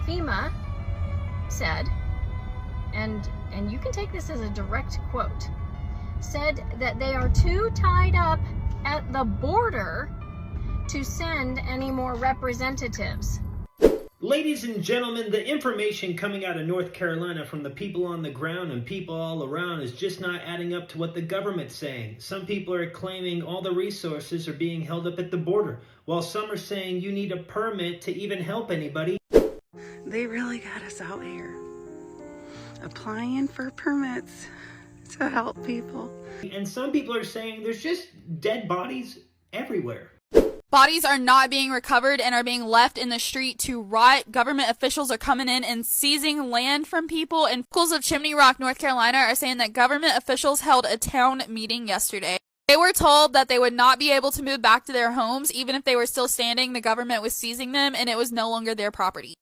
FEMA said, and you can take this as a direct quote, said that they are too tied up at the border to send any more representatives. Ladies and gentlemen, the information coming out of North Carolina from the people on the ground and people all around is just not adding up to what the government's saying. Some people are claiming all the resources are being held up at the border, while some are saying you need a permit to even help anybody. They really got us out here applying for permits to help people. And some people are saying there's just dead bodies everywhere. Bodies are not being recovered and are being left in the street to rot. Government officials are coming in and seizing land from people. And locals of Chimney Rock, North Carolina are saying that government officials held a town meeting yesterday. They were told that they would not be able to move back to their homes even if they were still standing. The government was seizing them and it was no longer their property.